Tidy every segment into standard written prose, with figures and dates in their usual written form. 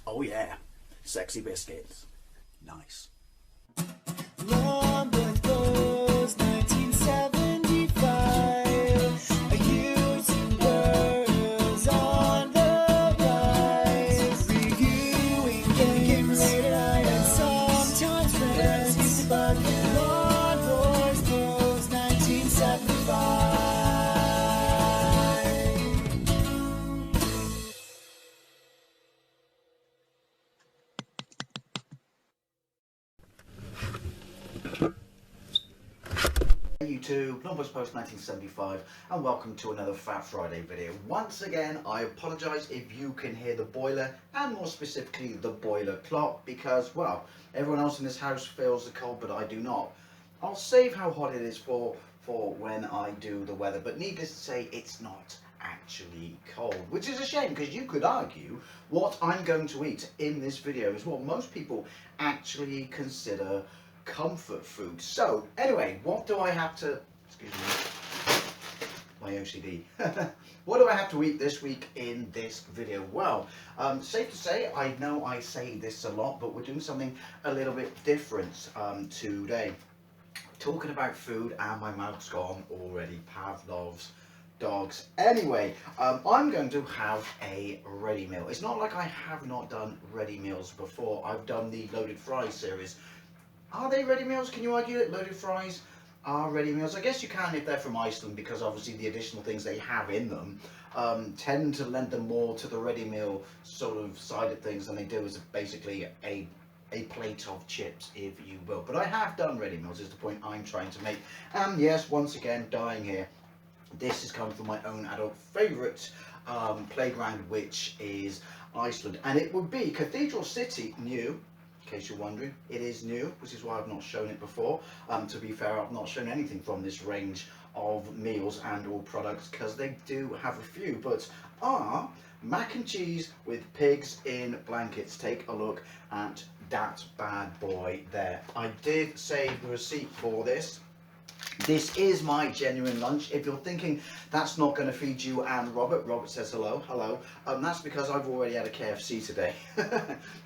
Oh yeah, sexy biscuits. Nice. Long was 1975. A YouTuber's on the rise. Reviewing games and sometimes friends. But Long was 1975. Hey YouTube, Numbers Post 1975, and welcome to another Fat Friday video. Once again, I apologise if you can hear the boiler, and more specifically the boiler clock, because, well, everyone else in this house feels the cold, but I do not. I'll save how hot it is for when I do the weather, but needless to say, it's not actually cold, which is a shame, because you could argue what I'm going to eat in this video is what most people actually consider comfort food. So anyway, what do I have to, excuse me, my OCD, what do I have to eat this week in this video? Well, safe to say, I know I say this a lot, but we're doing something a little bit different today. Talking about food and my mouth's gone already, Pavlov's dogs. Anyway, I'm going to have a ready meal. It's not like I have not done ready meals before. I've done the loaded fries series. Are they ready meals? Can you argue that loaded fries are ready meals? I guess you can if they're from Iceland, because obviously the additional things they have in them tend to lend them more to the ready meal sort of side of things than they do as basically a plate of chips, if you will. But I have done ready meals, is the point I'm trying to make. And yes, once again, dying here. This has come from my own adult favourite playground, which is Iceland. And it would be Cathedral City, new. In case you're wondering, it is new, which is why I've not shown it before. To be fair, I've not shown anything from this range of meals and or products, because they do have a few, but are mac and cheese with pigs in blankets. Take a look at that bad boy there. I did save the receipt for this. This is my genuine lunch. If you're thinking that's not going to feed you and Robert says hello, that's because I've already had a KFC today.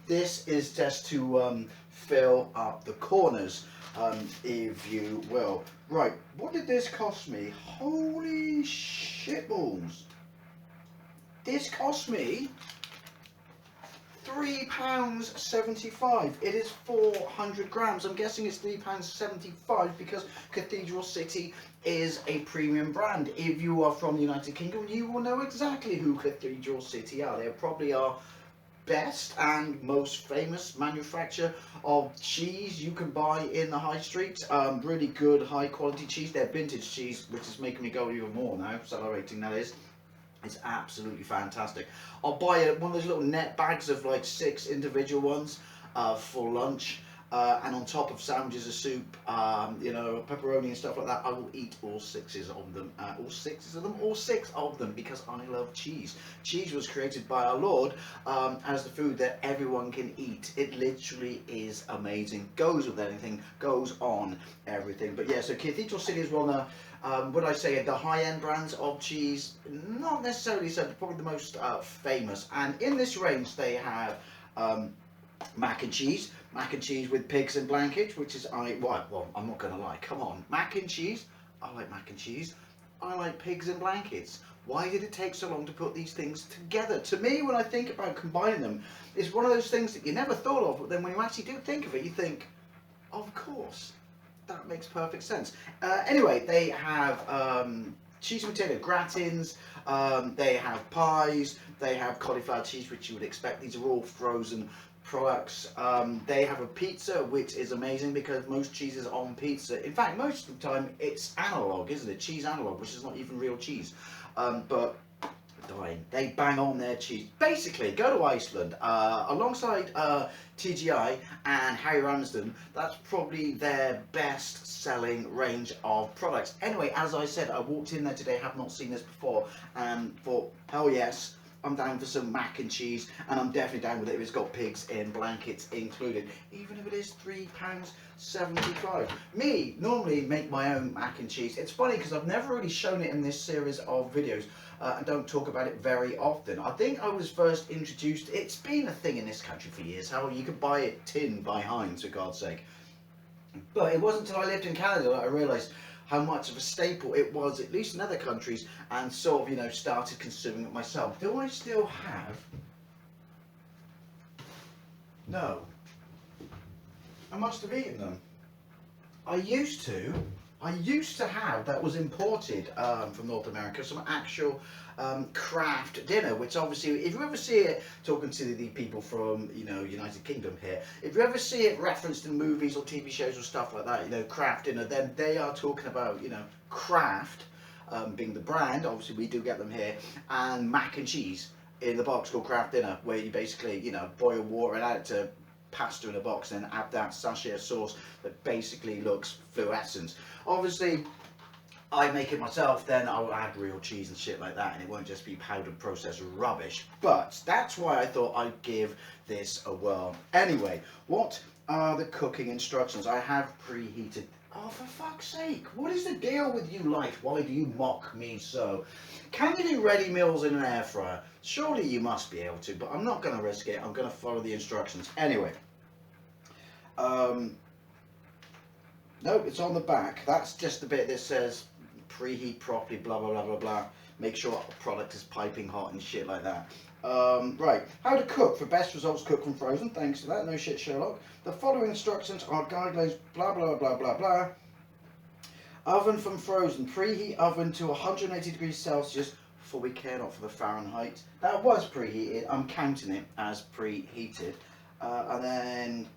This is just to fill up the corners, if you will. Right, what did this cost me? Holy shitballs. This cost me £3.75. It is 400 grams. I'm guessing it's £3.75 because Cathedral City is a premium brand. If you are from the United Kingdom, you will know exactly who Cathedral City are. They probably are best and most famous manufacturer of cheese you can buy in the high street. Really good high quality cheese. They're vintage cheese, which is making me go even more now, celebrating that is. It's absolutely fantastic. I'll buy one of those little net bags of like 6 individual ones for lunch, and on top of sandwiches, a soup, you know, pepperoni and stuff like that. I will eat all 6 of them, all 6 of them, because I love cheese. Cheese was created by our Lord as the food that everyone can eat. It literally is amazing. Goes with anything, goes on everything. But yeah, so Cathedral City is one of would I say the high-end brands of cheese? Not necessarily so, probably the most famous. And in this range they have mac and cheese with pigs and blankets, which is well, I'm not gonna lie, come on, mac and cheese, I like mac and cheese, I like pigs and blankets. Why did it take so long to put these things together? To me, when I think about combining them, it's one of those things that you never thought of, but then when you actually do think of it, you think, of course. That makes perfect sense. Anyway, they have cheese and potato gratins, they have pies, they have cauliflower cheese, which you would expect. These are all frozen products. They have a pizza, which is amazing because most cheeses on pizza, in fact, most of the time, it's analog, isn't it? Cheese analog, which is not even real cheese. But dying. They bang on their cheese. Basically, go to Iceland alongside TGI and Harry Ramsden. That's probably their best selling range of products. Anyway, as I said, I walked in there today, have not seen this before, and thought, hell yes, I'm down for some mac and cheese, and I'm definitely down with it if it's got pigs in blankets included, even if it is £3.75. Me normally make my own mac and cheese. It's funny because I've never really shown it in this series of videos and don't talk about it very often. I think I was first introduced, it's been a thing in this country for years, how you could buy it tinned by Heinz, for God's sake. But it wasn't until I lived in Canada that I realised how much of a staple it was, at least in other countries, and sort of, you know, started consuming it myself. Do I still have? No. I must have eaten them. I used to have, that was imported from North America, some actual craft dinner, which obviously, if you ever see it, talking to the people from, you know, United Kingdom here, if you ever see it referenced in movies or TV shows or stuff like that, you know, craft dinner, then they are talking about, you know, Kraft being the brand, obviously we do get them here, and mac and cheese in the box called Kraft Dinner, where you basically, you know, boil water and add it to pasta in a box and then add that sachet of sauce that basically looks fluorescent. Obviously I make it myself, then I'll add real cheese and shit like that, and it won't just be powdered processed rubbish. But that's why I thought I'd give this a whirl. Anyway, what are the cooking instructions? I have preheated. Oh, for fuck's sake, what is the deal with you, life? Why do you mock me so? Can you do ready meals in an air fryer? Surely you must be able to, but I'm not going to risk it. I'm going to follow the instructions. Anyway. No, it's on the back. That's just the bit that says preheat properly, blah, blah, blah, blah, blah. Make sure the product is piping hot and shit like that. Right, how to cook. For best results, cook from frozen. Thanks to that, no shit, Sherlock. The following instructions are guidelines, blah, blah, blah, blah, blah. Oven from frozen. Preheat oven to 180 degrees Celsius for we care not for the Fahrenheit. That was preheated. I'm counting it as preheated. And then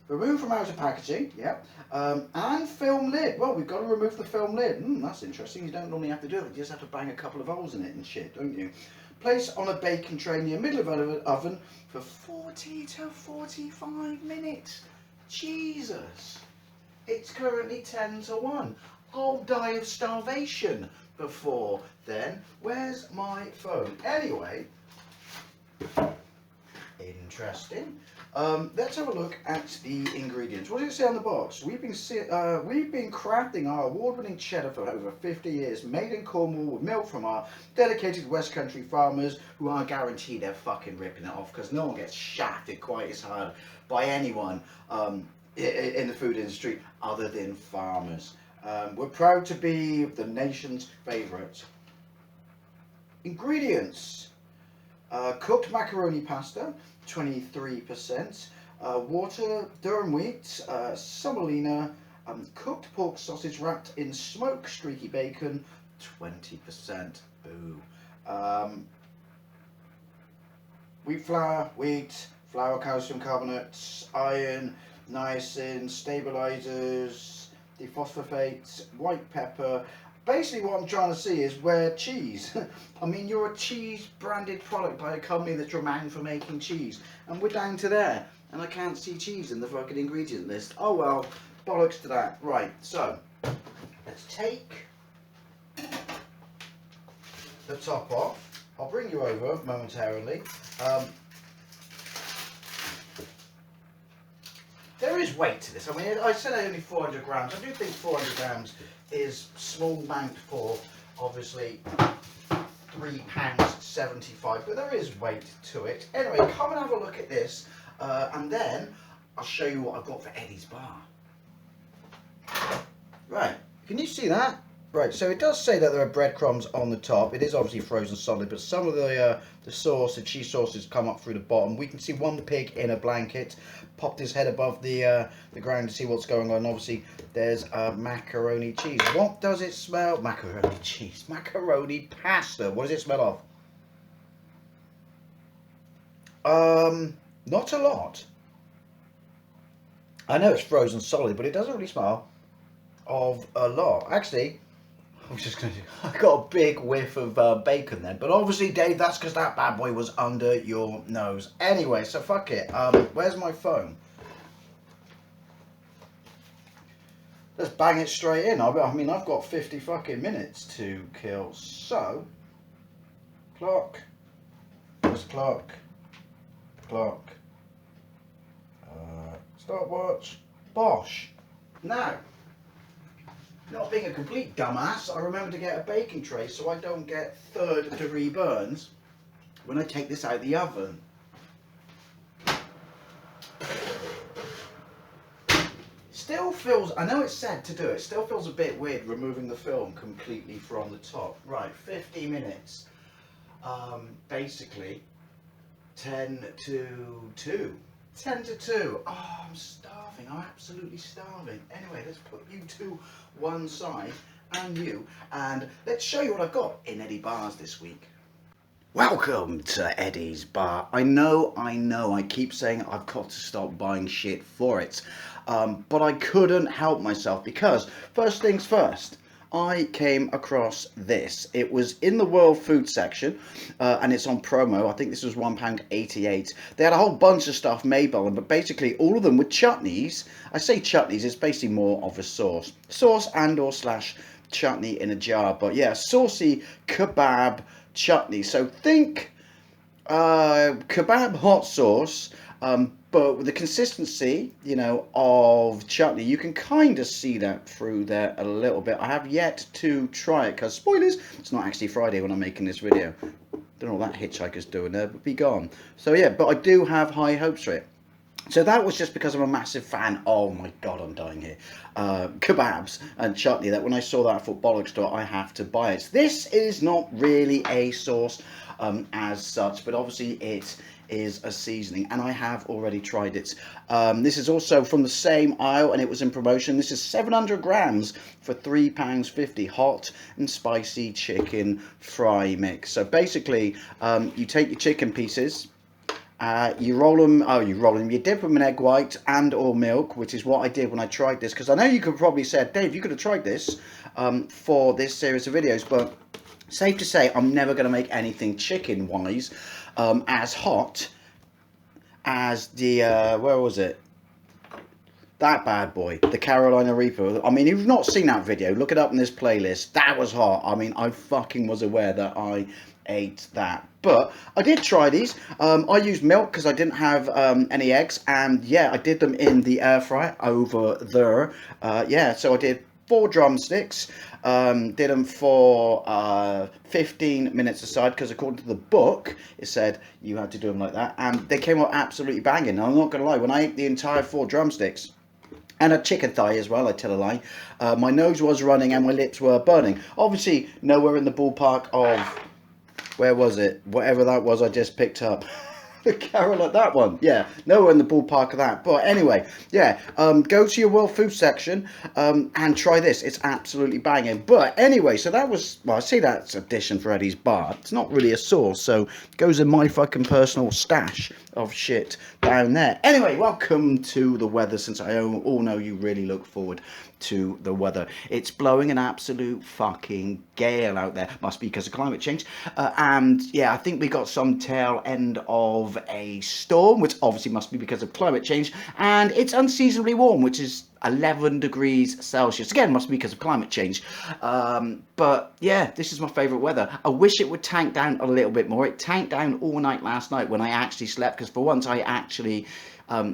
remove from outer packaging, yeah. And film lid. Well, we've got to remove the film lid. That's interesting. You don't normally have to do it. You just have to bang a couple of holes in it and shit, don't you? Place on a baking tray near middle of the oven for 40 to 45 minutes. Jesus. It's currently 10 to 1. I'll die of starvation before then. Where's my phone? Anyway, interesting. Let's have a look at the ingredients. What does it say on the box? We've been crafting our award-winning cheddar for over 50 years, made in Cornwall with milk from our dedicated West Country farmers, who are guaranteed they're fucking ripping it off, because no one gets shafted quite as hard by anyone in the food industry other than farmers. We're proud to be the nation's favourite. Ingredients. Cooked macaroni pasta, 23%, water, durum wheat, semolina, cooked pork sausage wrapped in smoked streaky bacon, 20%. Boo. Wheat flour, calcium carbonate, iron, niacin, stabilizers, dephosphate, white pepper. Basically what I'm trying to see is where cheese. I mean, you're a cheese branded product by a company that's renowned for making cheese, and we're down to there, and I can't see cheese in the fucking ingredient list. Oh well, bollocks to that. Right, so let's take the top off. I'll bring you over momentarily. There is weight to this. I mean, I said only 400 grams. I do think 400 grams is small amount for, obviously, £3.75, but there is weight to it. Anyway, come and have a look at this, and then I'll show you what I've got for Eddie's bar. Right, can you see that? Right, so it does say that there are breadcrumbs on the top. It is obviously frozen solid, but some of the sauce, the cheese sauce, has come up through the bottom. We can see one pig in a blanket, popped his head above the ground to see what's going on. Obviously, there's macaroni cheese. What does it smell? Macaroni cheese. Macaroni pasta. What does it smell of? Not a lot. I know it's frozen solid, but it doesn't really smell of a lot. Actually, I got a big whiff of bacon then, but obviously, Dave, that's because that bad boy was under your nose. Anyway, so fuck it. Where's my phone? Let's bang it straight in. I mean, I've got 50 fucking minutes to kill. So, clock, clock, stopwatch, bosh. Now, not being a complete dumbass, I remember to get a baking tray so I don't get third degree burns when I take this out of the oven. Still feels, I know it's said to do it, still feels a bit weird removing the film completely from the top. Right, 50 minutes. Basically, 10 to 2. 10 to 2. Oh, I'm starving. I'm absolutely starving. Anyway, let's put you to one side and you, and let's show you what I've got in Eddie Bars this week. Welcome to Eddie's Bar. I know, I keep saying I've got to stop buying shit for it. But I couldn't help myself because, first things first, I came across this. It was in the World Food section, and it's on promo. I think this was £1.88. They had a whole bunch of stuff made by them, but basically all of them were chutneys. I say chutneys, it's basically more of a sauce. Sauce and or slash chutney in a jar, but yeah, saucy kebab chutney. So think kebab hot sauce, but with the consistency, you know, of chutney. You can kind of see that through there a little bit. I have yet to try it because, spoilers, it's not actually Friday when I'm making this video. Don't know what that hitchhiker's doing there, but be gone. So yeah, but I do have high hopes for it. So that was just because I'm a massive fan. Oh my god, I'm dying here. Kebabs and chutney, that when I saw that at Footballic store, I have to buy it. This is not really a sauce as such, but obviously it is a seasoning, and I have already tried it. This is also from the same aisle, and it was in promotion. This is 700 grams for £3.50. Hot and spicy chicken fry mix. So basically, you take your chicken pieces, you roll them, you dip them in egg white and or milk, which is what I did when I tried this, because I know you could probably say, Dave, you could have tried this for this series of videos, but safe to say I'm never going to make anything chicken wise as hot as the where was it, that bad boy, the Carolina Reaper. I mean, if you've not seen that video, look it up in this playlist. That was hot. I mean, I fucking was aware that I ate that. But I did try these. I used milk because I didn't have any eggs, and yeah, I did them in the air fryer over there. Yeah, so I did 4 drumsticks, did them for 15 minutes aside, because according to the book it said you had to do them like that, and they came out absolutely banging. And I'm not gonna lie, when I ate the entire 4 drumsticks and a chicken thigh as well, I tell a lie, my nose was running and my lips were burning. Obviously nowhere in the ballpark of, where was it, whatever that was I just picked up. The Carolina, that one, yeah, nowhere in the ballpark of that. But anyway, yeah, go to your World Food section and try this. It's absolutely banging. But anyway, so that was, well, I see that's addition for Eddie's Bar. It's not really a sauce, so it goes in my fucking personal stash of shit down there. Anyway, welcome to the weather, since I all know you really look forward to the weather. It's blowing an absolute fucking gale out there. Must be because of climate change. And yeah, I think we got some tail end of a storm, which obviously must be because of climate change. And it's unseasonably warm, which is 11 degrees Celsius. Again, must be because of climate change. But yeah, this is my favourite weather. I wish it would tank down a little bit more. It tanked down all night last night when I actually slept, because for once I actually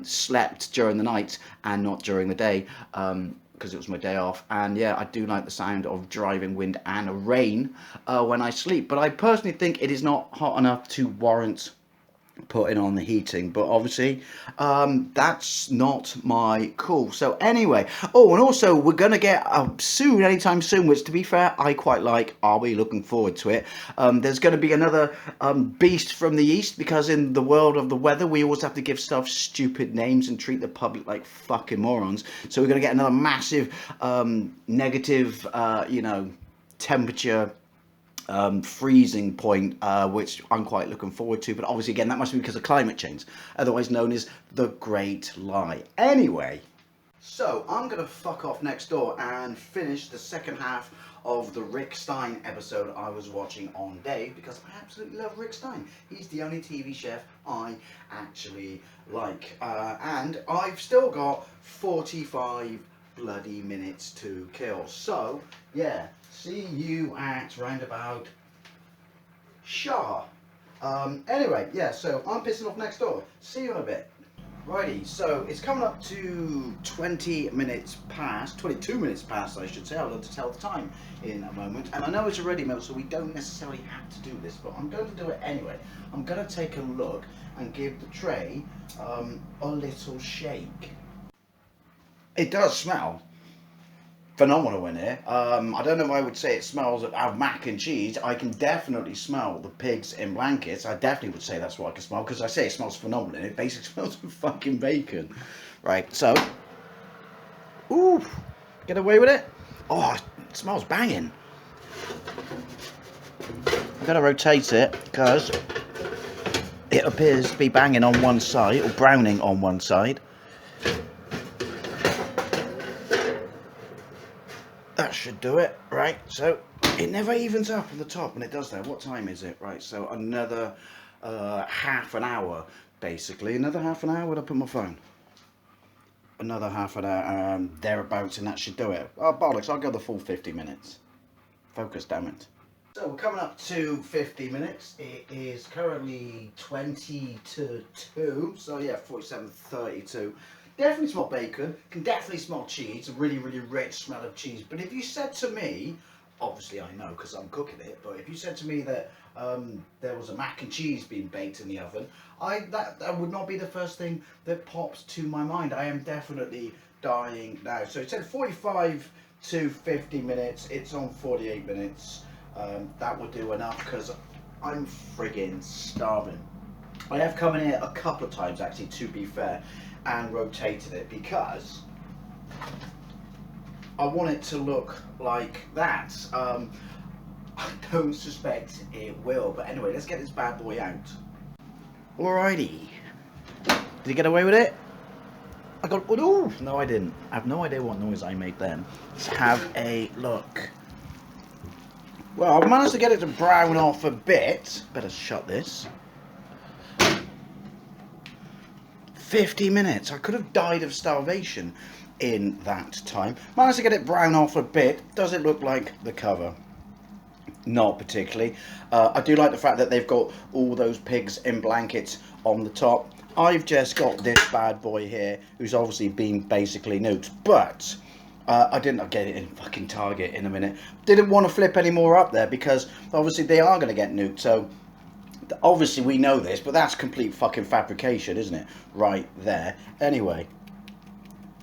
slept during the night and not during the day, because it was my day off. And yeah, I do like the sound of driving wind and rain when I sleep, but I personally think it is not hot enough to warrant putting on the heating. But obviously that's not my call. So anyway, oh, and also we're gonna get soon, anytime soon, which to be fair I quite like. I'll be looking forward to it. There's going to be another beast from the east, because in the world of the weather we always have to give stuff stupid names and treat the public like fucking morons. So we're going to get another massive negative you know, temperature freezing point, which I'm quite looking forward to. But obviously again, that must be because of climate change, otherwise known as the Great Lie. Anyway, so I'm gonna fuck off next door and finish the second half of the Rick Stein episode I was watching on Dave, because I absolutely love Rick Stein. He's the only TV chef I actually like, and I've still got 45 bloody minutes to kill. So yeah, see you at roundabout Shaw. Anyway, yeah, so I'm pissing off next door. See you in a bit. Righty, so it's coming up to 20 minutes past, 22 minutes past I should say. I'll have to tell the time in a moment. And I know it's already milk, so we don't necessarily have to do this, but I'm going to do it anyway. I'm going to take a look and give the tray a little shake. It does smell phenomenal in here. I don't know if I would say it smells of mac and cheese. I can definitely smell the pigs in blankets. I definitely would say that's what I can smell, because I say it smells phenomenal. It basically smells of fucking bacon. Right, so, ooh, get away with it. Oh, it smells banging. I'm gonna rotate it because it appears to be banging on one side, or browning on one side. That should do it, right? So it never evens up on the top, and it does that. What time is it? Right, so another half an hour, basically. Another half an hour. Where'd I put my phone? Another half an hour, thereabouts, and that should do it. Oh, bollocks, I'll go the full 50 minutes. Focus, damn it. So we're coming up to 50 minutes. It is currently 20 to 2, so yeah, 47:32. Definitely smell bacon, can definitely smell cheese, a really, really rich smell of cheese. But if you said to me, obviously I know because I'm cooking it, but if you said to me that there was a mac and cheese being baked in the oven, that would not be the first thing that pops to my mind. I am definitely dying now. So it said 45 to 50 minutes, it's on 48 minutes. That would do enough because I'm friggin' starving. I have come in here a couple of times actually, to be fair, and rotated it because I want it to look like that. I don't suspect it will, but anyway, let's get this bad boy out. Alrighty. Did he get away with it? I got, oh, no I didn't. I have no idea what noise I made then. Let's have a look. Well, I've managed to get it to brown off a bit. Better shut this. 50 minutes. I could have died of starvation in that time. Managed to get it brown off a bit. Does it look like the cover? Not particularly. I do like the fact that they've got all those pigs in blankets on the top. I've just got this bad boy here, who's obviously been basically nuked, but I didn't get it in fucking Target in a minute. Didn't want to flip any more up there because obviously they are going to get nuked, so obviously we know this, but that's complete fucking fabrication, isn't it? Right there. Anyway,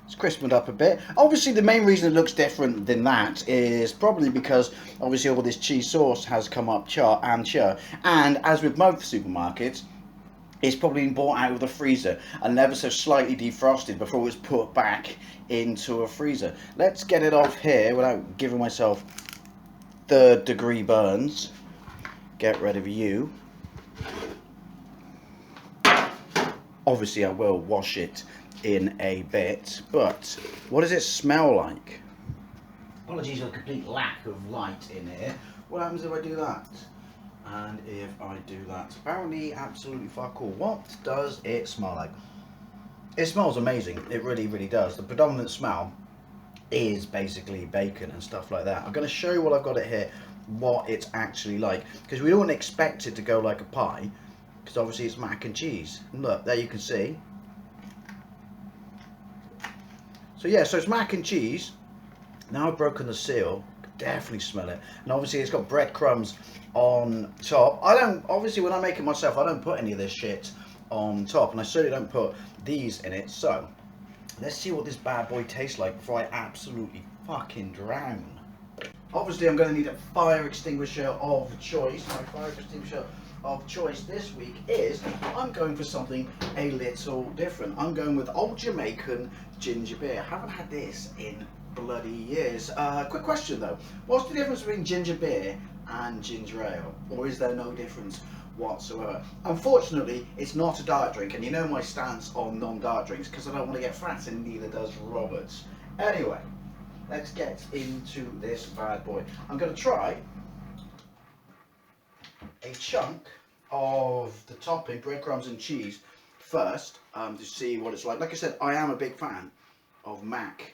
it's crispened up a bit. Obviously the main reason it looks different than that is probably because obviously all this cheese sauce has come up and as with most supermarkets, it's probably been bought out of the freezer and ever so slightly defrosted before it was put back into a freezer. Let's get it off here without giving myself third-degree burns. Get rid of you. Obviously I will wash it in a bit, but what does it smell like? Apologies for the complete lack of light in here. What happens if I do that? And if I do that? Apparently absolutely fuck all. What does it smell like? It smells amazing. It really, really does. The predominant smell is basically bacon and stuff like that. I'm going to show you what I've got it here, what it's actually like, because we don't expect it to go like a pie, because obviously it's mac and cheese. And look, there you can see. So yeah, so it's mac and cheese. Now I've broken the seal, definitely smell it. And obviously it's got breadcrumbs on top. I don't, obviously when I make it myself, I don't put any of this shit on top, and I certainly don't put these in it. So let's see what this bad boy tastes like before I absolutely fucking drown. Obviously I'm going to need a fire extinguisher of choice. My fire extinguisher of choice this week is, I'm going for something a little different. I'm going with Old Jamaican ginger beer. I haven't had this in bloody years. Quick question though, what's the difference between ginger beer and ginger ale, or is there no difference whatsoever? Unfortunately, it's not a dark drink, and you know my stance on non-dark drinks because I don't want to get fat, and neither does Roberts. Anyway, let's get into this bad boy. I'm going to try a chunk of the topping, breadcrumbs and cheese first, to see what it's like. Like I said, I am a big fan of mac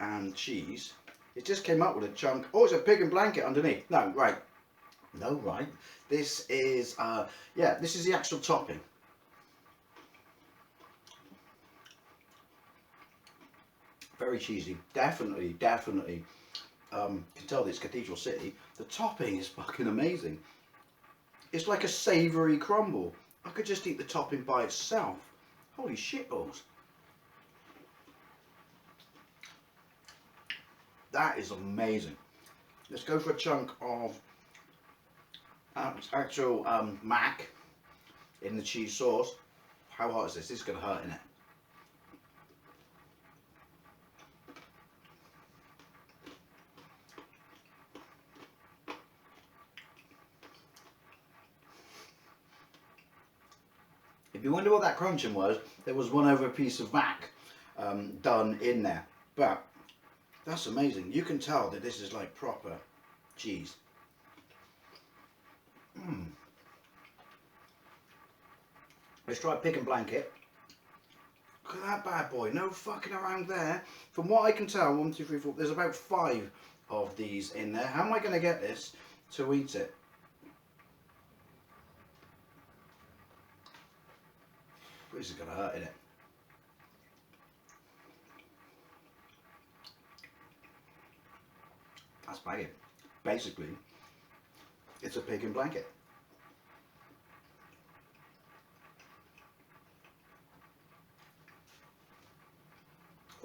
and cheese. It just came up with a chunk. Oh, it's a pig and blanket underneath. No, right. No, right. This is, yeah, this is the actual topping. Very cheesy. Definitely, definitely. Can tell this Cathedral City. The topping is fucking amazing. It's like a savoury crumble. I could just eat the topping by itself. Holy shit balls. That is amazing. Let's go for a chunk of actual mac in the cheese sauce. How hot is this? This is going to hurt, innit? If you wonder what that crunching was, there was one over a piece of mac done in there. But that's amazing. You can tell that this is like proper cheese. Let's try pig and blanket. Look at that bad boy. No fucking around there. From what I can tell, 1, 2, 3, 4, there's about 5 of these in there. How am I going to get this to eat it? This is going to hurt, isn't it? That's banging. Basically, it's a pig and blanket.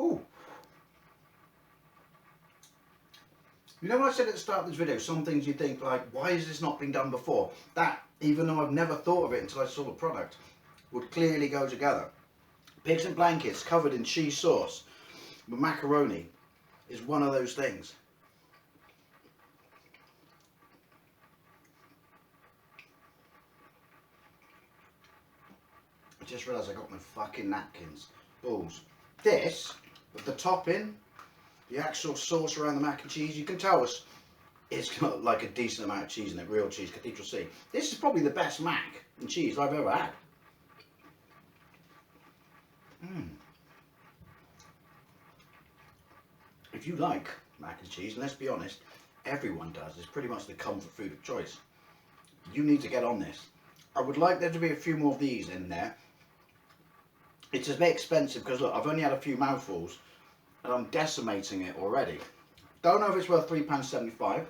Ooh. You know what I said at the start of this video, some things you think like, why has this not been done before? That, even though I've never thought of it until I saw the product, would clearly go together. Pigs and blankets covered in cheese sauce with macaroni is one of those things. I just realised I got my fucking napkins. Balls. This, with the topping, the actual sauce around the mac and cheese, you can tell it's got like a decent amount of cheese in it, real cheese, Cathedral City. This is probably the best mac and cheese I've ever had. If you like mac and cheese, and let's be honest, everyone does, it's pretty much the comfort food of choice. You need to get on this. I would like there to be a few more of these in there. It's a bit expensive because look, I've only had a few mouthfuls and I'm decimating it already. Don't know if it's worth £3.75.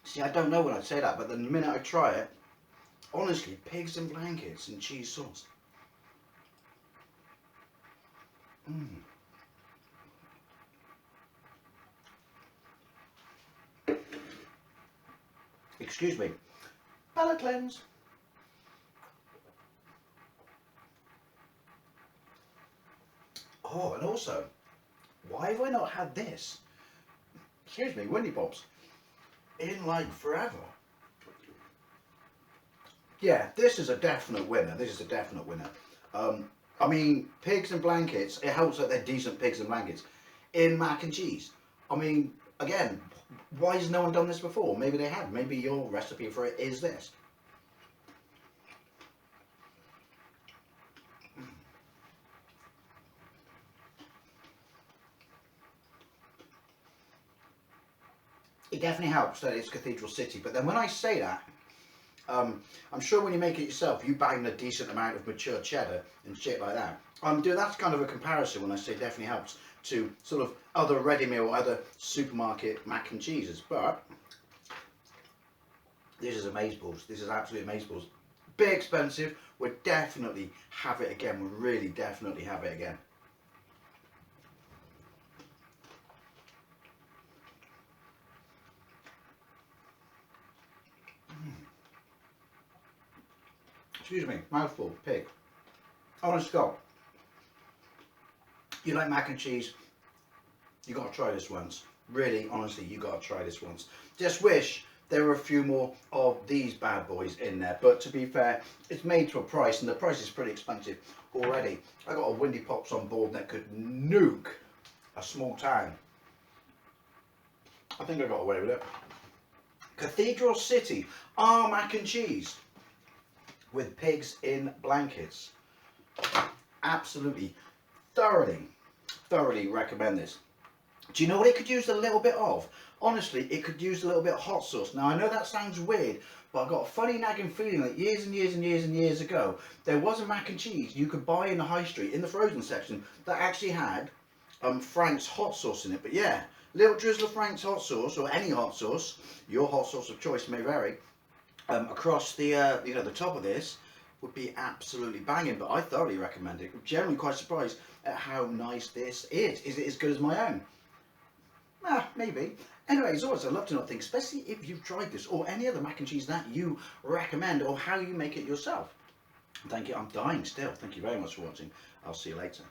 See, I don't know when I'd say that, but the minute I try it, honestly, pigs and blankets and cheese sauce. Excuse me. Palate cleanse. Oh, and also, why have I not had this? Excuse me, Windy Pops. In like forever. Yeah, this is a definite winner. This is a definite winner. I mean, pigs and blankets, it helps that they're decent pigs and blankets. In mac and cheese. I mean, again, why has no one done this before? Maybe they have. Maybe your recipe for it is this. It definitely helps that it's Cathedral City, but then when I say that, I'm sure when you make it yourself, you bang a decent amount of mature cheddar and shit like that. That's kind of a comparison when I say definitely helps to sort of other ready meal, other supermarket mac and cheeses. But this is amazeballs. This is absolutely amazeballs. Bit expensive. We'll definitely have it again. We'll really definitely have it again. Excuse me, mouthful, pig. Honest to God, you like mac and cheese, you got to try this once. Really, honestly, you got to try this once. Just wish there were a few more of these bad boys in there, but to be fair, it's made to a price, and the price is pretty expensive already. I got a Windy Pops on board that could nuke a small town. I think I got away with it. Cathedral City, our mac and cheese with pigs in blankets. Absolutely, thoroughly, thoroughly recommend this. Do you know what it could use a little bit of? Honestly, it could use a little bit of hot sauce. Now, I know that sounds weird, but I've got a funny nagging feeling that years and years and years and years ago, there was a mac and cheese you could buy in the high street, in the frozen section, that actually had Frank's hot sauce in it. But yeah, little drizzle of Frank's hot sauce, or any hot sauce, your hot sauce of choice may vary, across the you know, the top of this would be absolutely banging. But I thoroughly recommend it. I'm generally quite surprised at how nice this is. Is it as good as my own? Maybe. Anyway, as always, I'd love to know things, especially if you've tried this or any other mac and cheese that you recommend, or how you make it yourself. Thank you. I'm dying still. Thank you very much for watching. I'll see you later.